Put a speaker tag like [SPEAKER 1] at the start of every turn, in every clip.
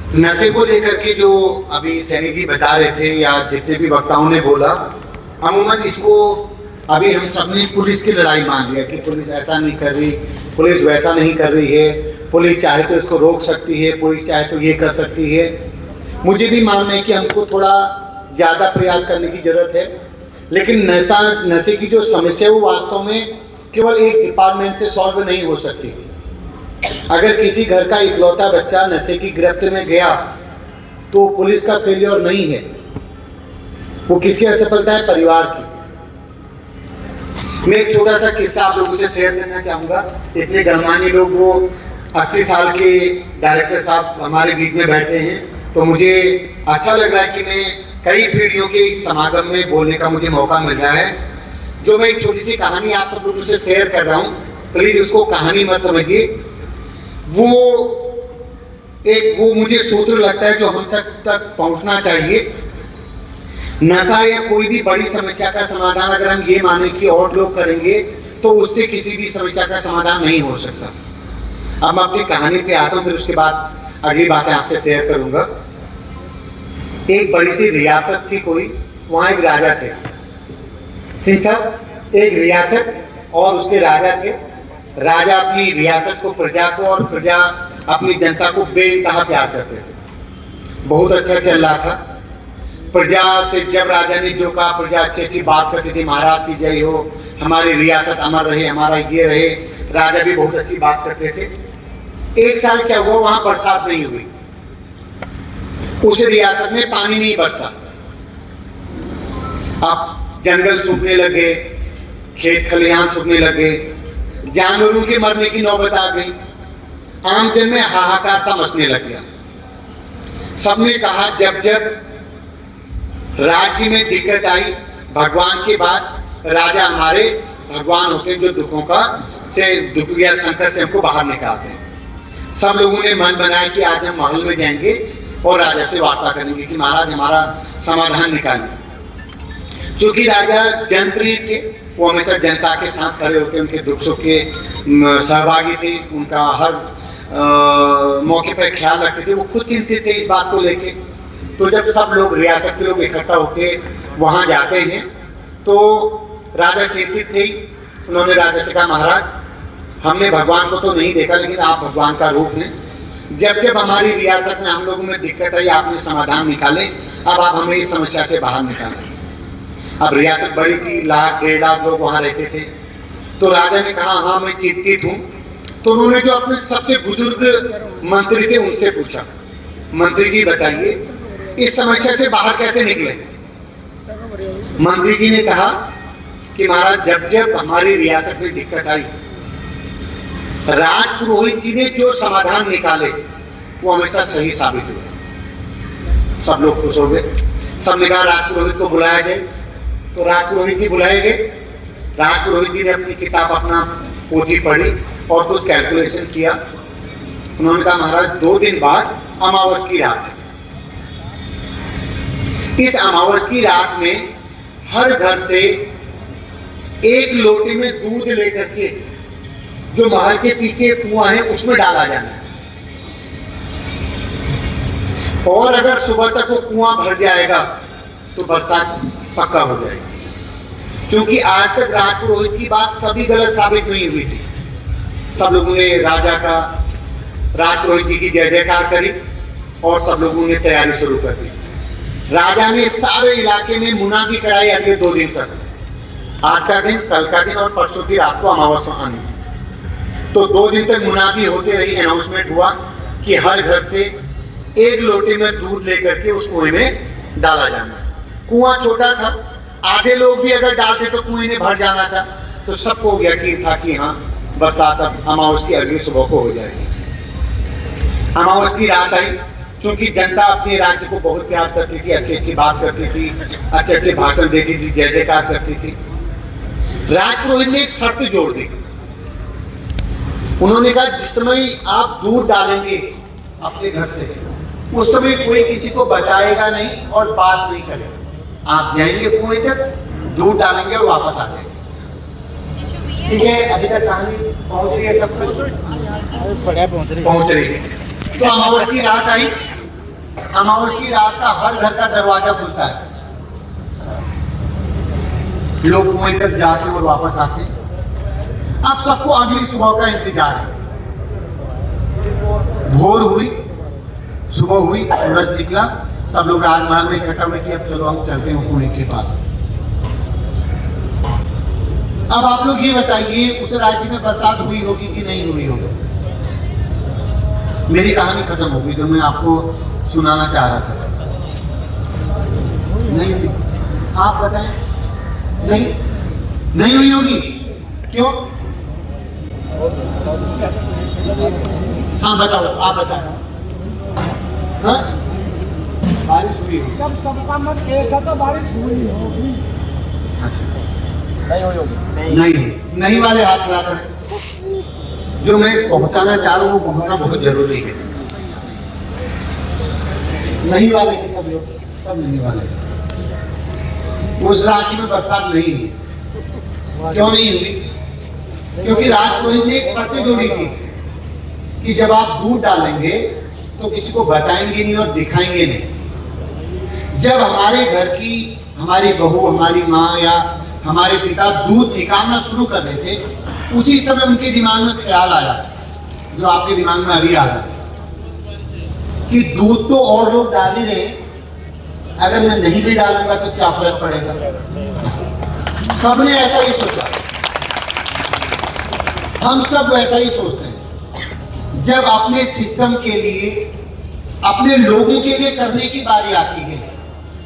[SPEAKER 1] नशे को लेकर के जो अभी सैनी जी बता रहे थे या जितने भी वक्ताओं ने बोला, अमूमन इसको अभी हम सबने पुलिस की लड़ाई मान लिया कि पुलिस ऐसा नहीं कर रही, पुलिस वैसा नहीं कर रही है, पुलिस चाहे तो इसको रोक सकती है, पुलिस चाहे तो ये कर सकती है। मुझे भी मानना है कि हमको थोड़ा ज़्यादा प्रयास करने की ज़रूरत है, लेकिन नशे की जो समस्या है वो वास्तव में केवल एक डिपार्टमेंट से सॉल्व नहीं हो सकती। अगर किसी घर का इकलौता बच्चा नशे की गिरफ्त में गया तो पुलिस का फेलियर नहीं है, वो किसकी असफलता है? परिवार की। मैं एक छोटा सा किस्सा आप लोगों से शेयर करना चाहूँगा। इतने गणमान्य लोग, वो 80 साल के डायरेक्टर साहब हमारे बीच में बैठे हैं, तो मुझे अच्छा लग रहा है कि मैं कई पीढ़ियों के इस समागम में बोलने का मुझे मौका मिल रहा है। जो मैं एक छोटी सी कहानी आप सब लोगों से शेयर कर रहा हूँ, प्लीज उसको कहानी मत समझिए। वो मुझे सूत्र लगता है जो हम तक पहुँचना चाहिए। नशा या कोई भी बड़ी समस्या का समाधान अगर हम ये माने कि और लोग करेंगे तो उससे किसी भी समस्या का समाधान नहीं हो सकता। अब मैं अपनी कहानी पे आता हूँ, फिर उसके बाद अगली बातें आपसे शेयर करूंगा। एक बड़ी सी रियासत थी कोई, वहाँ एक राजा थे। सिंह साहब, एक रियासत और उसके राजा थे। राजा अपनी रियासत को, प्रजा को, और प्रजा अपनी जनता को बेइंतहा प्यार करते थे। बहुत अच्छा चल रहा था। प्रजा से जब राजा ने जो कहा, प्रजा अच्छी अच्छी बात करती थी, महाराज की जय हो, हमारी रियासत अमर रहे, हमारा ये रहे। राजा भी बहुत अच्छी बात करते थे। एक साल क्या हुआ, वहां बरसात नहीं हुई, उस रियासत में पानी नहीं बरसा। अब जंगल सूखने लगे, खेत खलिहान सूखने लगे, जानवरों के मरने की नौबत आ गई। आम जन में हाहाकार सा मचने लग गया। सबने कहा जब जब राज्य में दिक्कत आई, भगवान के बाद राजा हमारे भगवान होते हैं जो दुख या संकट से हमको बाहर निकालते हैं। सब लोगों ने मन बनाया कि आज हम महल में जाएंगे और राजा से वार्ता करेंगे कि महाराज हमारा समाधान निकालिए। क्योंकि राजा जनप्रिय थे, वो हमेशा जनता के साथ खड़े होते, उनके दुख सुख के सहभागी थे, उनका हर मौके पर ख्याल रखते थे। वो खुद चिंतित थे इस बात को लेके। तो जब सब लोग, रियासत के लोग इकट्ठा होके वहाँ जाते हैं तो राजा चिंतित थे। उन्होंने राजा से कहा, महाराज हमने भगवान को तो नहीं देखा, लेकिन आप भगवान का रूप हैं। जब जब हमारी रियासत में हम लोगों में दिक्कत आई, आपने समाधान निकाले, अब आप हमें इस समस्या से बाहर निकालें। अब रियासत बड़ी थी, 1.5 लाख लोग वहाँ रहते थे। तो राजा ने कहा, हाँ मैं चिंतित हूँ। तो उन्होंने जो अपने सबसे बुजुर्ग मंत्री थे उनसे पूछा, मंत्री जी बताइए इस समस्या से बाहर कैसे निकले? मंत्री जी ने कहा कि महाराज जब जब हमारी रियासत में दिक्कत आई, राजपुरोहित जी ने जो समाधान निकाले वो हमेशा सही साबित हुए। सब लोग खुश हो गए। सबने कहा राजपुरोहित को बुलाया जाए। तो राजपुरोहित जी बुलाए गए। राजपुरोहित जी ने अपनी किताब, अपना पोथी पढ़ी और कुछ कैलकुलेशन किया। उन्होंने कहा, महाराज 2 दिन बाद अमावस की रात है। इस अमावस की रात में हर घर से 1 लोटे में दूध लेकर के जो महल के पीछे कुआं है उसमें डाला जाना है, और अगर सुबह तक वो कुआं भर जाएगा तो बरसात पक्का हो जाएगी। क्योंकि आज तक राजपुरोहित की बात कभी गलत साबित नहीं हुई थी। सब लोगों ने राजा का, राजपुरोहित जी की जय जयकार करी और सब लोगों ने तैयारी शुरू कर दी। राजा ने सारे इलाके में मुनादी कराई अगले 2 दिन तक। आज का दिन, कल का दिन और परसों की रात को अमावस आनी। तो 2 दिन तक मुनादी होते रही। अनाउंसमेंट हुआ कि हर घर से 1 लोटे में दूध लेकर के उस कुएं में डाला जाना। कुआं छोटा था, आधे लोग भी अगर डालते तो कुएं में भर जाना था। तो सबको यकीन था कि हाँ बरसात अब अमावस की अगली सुबह को हो जाएगी। अमावस की रात आई। क्योंकि जनता अपने राज्य को बहुत प्यार करती थी, अच्छी अच्छी बात करती थी, अच्छे अच्छे भाषण देती थी, जय जयकार करती थी। राजपुरोहित ने एक शर्त जोड़ दी। उन्होंने कहा, जिस समय आप दूध डालेंगे अपने घर से, उस समय कोई किसी को बताएगा नहीं और बात नहीं करेगा। आप जाएंगे कुएं तक, दूध डालेंगे और वापस आ जाएंगे। ठीक है, अभी तक कहानी पहुंच रही है? सब पहुंच रही है। तो अमावस की रात आई। अमावस की रात का हर घर का दरवाजा खुलता है, लोग कुएं तक जाते और वापस आते। अब सबको अगली सुबह का इंतजार है। भोर हुई, सुबह हुई, सूरज निकला, सब लोग राजमहल में इकट्ठा हुए कि अब चलो हम चलते हैं कुएं के पास। अब आप लोग ये बताइए, उस राज्य में बरसात हुई होगी कि नहीं हुई होगी? मेरी कहानी खत्म होगी जो मैं आपको सुनाना चाह रहा था। नहीं हुई। आप बताएं। नहीं हुई होगी। क्यों? हाँ बताओ, आप बताओ। हाँ? बारिश हुई होगी।
[SPEAKER 2] जब सबका मत एक था तो बारिश हुई होगी।
[SPEAKER 1] अच्छा,
[SPEAKER 2] नहीं हुई होगी।
[SPEAKER 1] नहीं वाले हाथ मिलाकर है। जो मैं पहुंचाना चाह रहा हूँ वो पहुंचना बहुत जरूरी है। नहीं वाले के सब लोग, सब नहीं वाले। उस राज्य में बरसात नहीं हुई। क्यों नहीं हुई? क्योंकि राज कोई ने एक शर्त जोड़ी थी कि जब आप दूध डालेंगे तो किसी को बताएंगे नहीं और दिखाएंगे नहीं। जब हमारे घर की हमारी बहू, हमारी माँ या हमारे पिता दूध निकालना शुरू कर देते, उसी समय उनके दिमाग में ख्याल आया जो आपके दिमाग में अभी आ रहा है कि दूध तो और लोग डाल ही रहे, अगर मैं नहीं भी डालूंगा तो क्या फर्क पड़ेगा। सबने ऐसा ही सोचा, हम सब वैसा ही सोचते हैं। जब अपने सिस्टम के लिए, अपने लोगों के लिए करने की बारी आती है,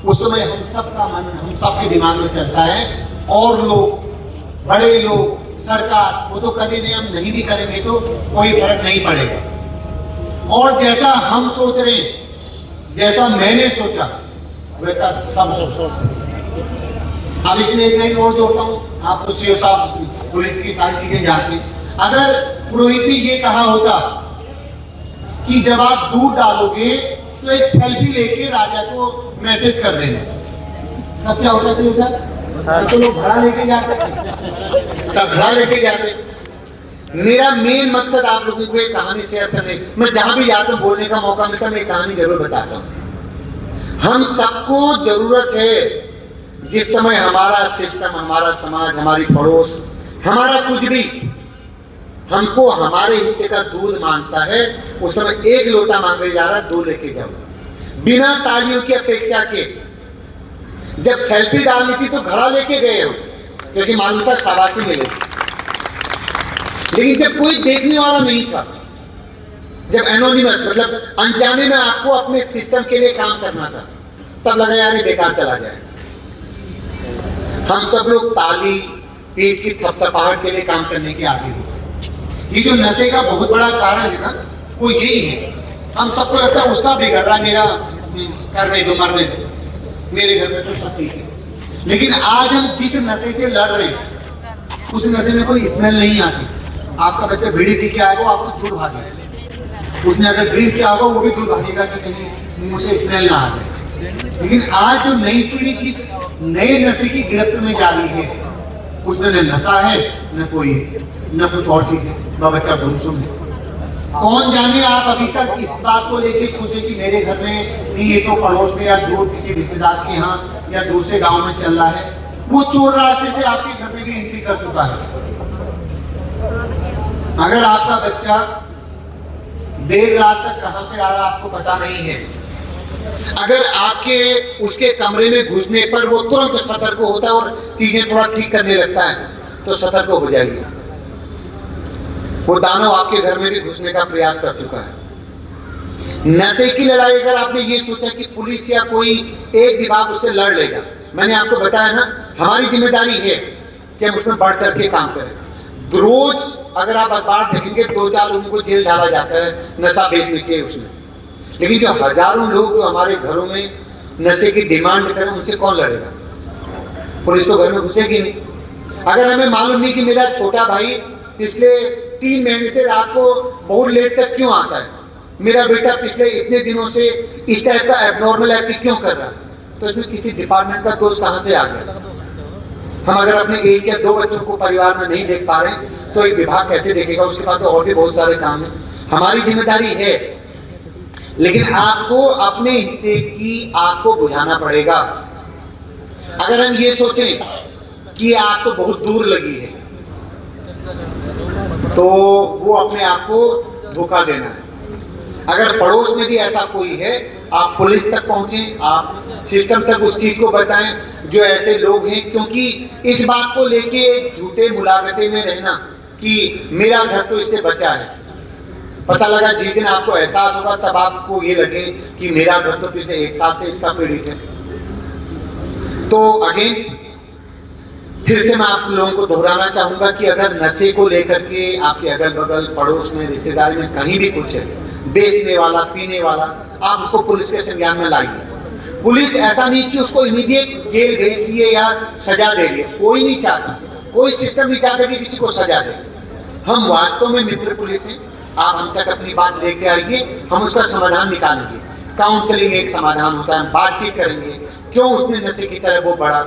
[SPEAKER 1] उस समय हम सबका मन, हम सबके दिमाग में चलता है और लोग, बड़े लोग, सरकार वो तो कभी नहीं, हम नहीं भी करेंगे तो कोई फर्क नहीं पड़ेगा। और जैसा हम सोच रहे हैं, जैसा मैंने सोचा, वैसा सब सोचते हैं। अब इसमें एक लाइन और जोड़ता हूँ, आप तो सीओ साहब पुलिस की सारी चीजें जानते हैं। अगर पुरोहित ने ये कहा होता कि जब आप दूध डालोगे तो एक सेल्फी लेके राजा को मैसेज कर देना, तब क्या होता है? तो लोग घड़ा लेके जाते, तब घड़ा लेके जाते। मेरा मेन मकसद आप लोगों को एक कहानी शेयर करने, मैं जहां भी जाता हूं बोलने का मौका मिलता है मैं कहानी जरूर बताता हूं। हम सबको जरूरत है, जिस समय हमारा सिस्टम, हमारा समाज, हमारी पड़ोस, हमारा कुछ भी हमको हमारे हिस्से का दूध मांगता है, उस समय एक लोटा मांगे जा रहा, दो लेके जाओ, बिना तालियों की अपेक्षा के। जब सेल्फी डालनी थी तो घड़ा लेके गए हम, क्योंकि मालूम था शाबाशी मिलेगी। लेकिन जब कोई देखने वाला नहीं था, जब एनोनिमस मतलब अनजाने में आपको अपने सिस्टम के लिए काम करना था, तब लगा यार ये बेकार चला जाए। हम सब लोग ताली, पेट की थपथपाहट के लिए काम करने के आगे हो। ये जो नशे का बहुत बड़ा कारण है ना, वो यही है। हम सबको लगता है उसका बिगड़ रहा, मेरा करने दो, मरने दो, मेरे घर में तो सब ठीक है। लेकिन आज हम जिस नशे से लड़ रहे हैं, उस नशे में कोई स्मेल नहीं आती। आपका बच्चा बीड़ी पी के आएगा, आपको दूर भागेगा। उसने अगर ड्रिंक किया होगा, वो भी दूर भागेगा कि कहीं मुंह से स्मेल ना आ जाए। लेकिन आज जो नई पीढ़ी जिस नए नशे की गिरफ्त में जा रही है, उसमें न नशा है, न कुछ और चीज है, न बच्चा गुमसुम है। कौन जाने आप अभी तक इस बात को लेके खुश है कि मेरे घर में नहीं, ये तो पड़ोस में या दूर किसी रिश्तेदार के यहाँ या दूसरे गांव में चल रहा है। वो चोर रास्ते से आपके घर में भी एंट्री कर चुका है। अगर आपका बच्चा देर रात तक कहां से आ रहा आपको पता नहीं है, अगर आपके उसके कमरे में घुसने पर वो तुरंत सतर्क होता है और चीजें थोड़ा ठीक करने लगता है, तो सतर्क हो जाएगी। वो दानव आपके घर में भी घुसने का प्रयास कर चुका है। नशे की लड़ाई अगर आपने ये सोचा कि पुलिस या कोई एक विभाग उससे लड़ लेगा, मैंने आपको बताया ना, हमारी जिम्मेदारी है कि हम उसमें बढ़ करके काम करें। रोज अगर आप अखबार देखेंगे 2-4 लोगों को जेल डाला जाता है नशा बेचने के उसमें। लेकिन जो हजारों लोग जो हमारे घरों में नशे की डिमांड करें, उनसे कौन लड़ेगा? पुलिस तो घर में घुसेगी नहीं। अगर हमें मालूम नहीं कि मेरा छोटा भाई पिछले 3 महीने से रात को बहुत लेट तक क्यों आता है, मेरा बेटा पिछले इतने दिनों से इस टाइप का एबनॉर्मल एक्टिविटी क्यों कर रहा है, तो इसमें किसी डिपार्टमेंट का दोष कहां से आ गया? हम अगर अपने 1 या 2 बच्चों को परिवार में नहीं देख पा रहे तो एक विभाग कैसे देखेगा? उसके पास तो और भी बहुत सारे काम है। हमारी जिम्मेदारी है लेकिन आपको अपने हिस्से की आग को बुझाना पड़ेगा। अगर हम ये सोचें कि आग तो बहुत दूर लगी है, तो वो अपने आप को धोखा देना है। अगर पड़ोस में भी ऐसा कोई है, आप पुलिस तक पहुंचें, आप सिस्टम तक उस चीज को बताएं जो ऐसे लोग हैं। क्योंकि इस बात को लेके झूठे मुलाकाते में रहना कि मेरा घर तो इससे बचा है, पता लगा जिस दिन आपको एहसास होगा तब आपको ये लगे कि मेरा घर तो पिछले 1 साल से इसका पीड़ित है। तो अगेन फिर से मैं आप लोगों को दोहराना चाहूंगा कि अगर नशे को लेकर के आपके अगल बगल पड़ोस में रिश्तेदारी में कहीं भी कुछ है, बेचने वाला पीने वाला, आप उसको पुलिस के संज्ञान में लाइए। पुलिस ऐसा नहीं कि उसको इमीडिएट जेल भेज दिए या सजा दे दिए, कोई नहीं चाहता, कोई सिस्टम नहीं चाहता कि किसी को सजा दे। हम वास्तव में मित्र पुलिस हैं, आप हम तक अपनी बात लेके आइए, हम उसका समाधान निकालेंगे। काउंसलिंग एक समाधान होता है, बातचीत करेंगे क्यों उसने नशे की तरफ वो बढ़ा।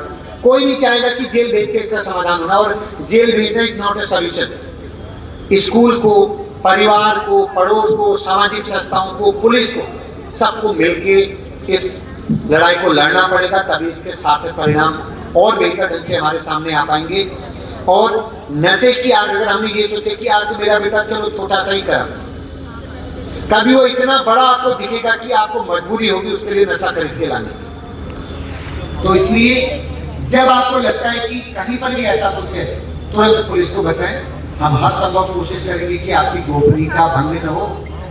[SPEAKER 1] कोई नहीं चाहेगा कि जेल भेज के इसका समाधान होना, और जेल भेजना is not a solution. School को, परिवार को, पड़ोस को, सामाजिक संस्थाओं को, पुलिस को, सबको मिलके इस लड़ाई को लड़ना पड़ेगा, तभी इसके सार्थक परिणाम और बेहतर ढंग से हमारे सामने आ पाएंगे। और नशे की आग, अगर हमने ये सोचे कि आज तो मेरा बेटा चलो छोटा सा ही करा, कभी वो इतना बड़ा आपको दिखेगा कि आपको मजबूरी होगी उसके लिए नशा खरीद के लाने की। तो इसलिए जब आपको लगता है कि कहीं पर भी ऐसा कुछ है, तुरंत पुलिस को बताएं। हम हर संभव कोशिश करेंगे कि आपकी गोपनीयता भंग न हो,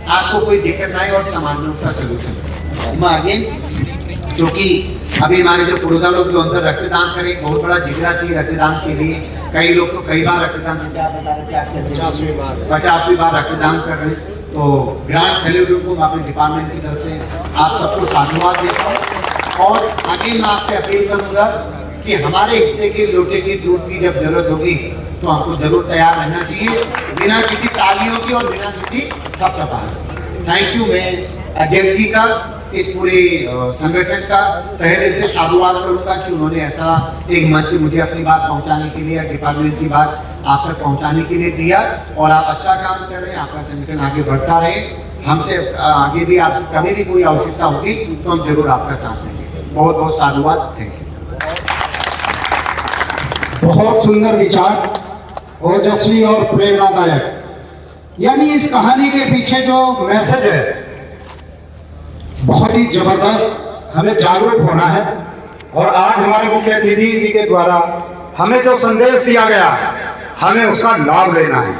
[SPEAKER 1] आपको कोई दिक्कत ना आए और समाधान का सलूशन मैं आगे। क्योंकि अभी हमारे जो पुरुषा लोग जो अंदर रक्तदान करें, बहुत बड़ा जिगरा चाहिए रक्तदान के लिए। कई लोग तो कई बार रक्तदान, जैसे आप बता रहे थे आप 50वीं बार रक्तदान कर रहे हैं। तो ग्रांड सैल्यूट को मैं अपने डिपार्टमेंट की तरफ से आप सबको साधुवाद देता हूँ। और आगे मैं आपसे अपील करूँगा कि हमारे हिस्से के लोटे की दूध की जब जरूरत होगी तो हमको जरूर तैयार रहना चाहिए, बिना किसी तालियों की और बिना किसी थपथपाने। Thank you. मैं अध्यक्ष जी का, इस पूरे संगठन का तहे दिल से साधुवाद करूंगा कि उन्होंने ऐसा एक मंच मुझे अपनी बात पहुंचाने के लिए, डिपार्टमेंट की बात आप तक पहुंचाने के लिए दिया। और आप अच्छा काम कर रहे हैं, आपका संगठन आगे बढ़ता रहे। हमसे आगे भी आप कभी भी कोई आवश्यकता होगी तो हम जरूर आपका साथ देंगे। बहुत बहुत साधुवाद। Thank you.
[SPEAKER 3] बहुत सुंदर विचार, ओजस्वी और प्रेरणादायक। यानी इस कहानी के पीछे जो मैसेज है बहुत ही जबरदस्त, हमें जागरूक होना है। और आज हमारे मुख्य अतिथि जी के द्वारा हमें जो संदेश दिया गया, हमें उसका लाभ लेना है।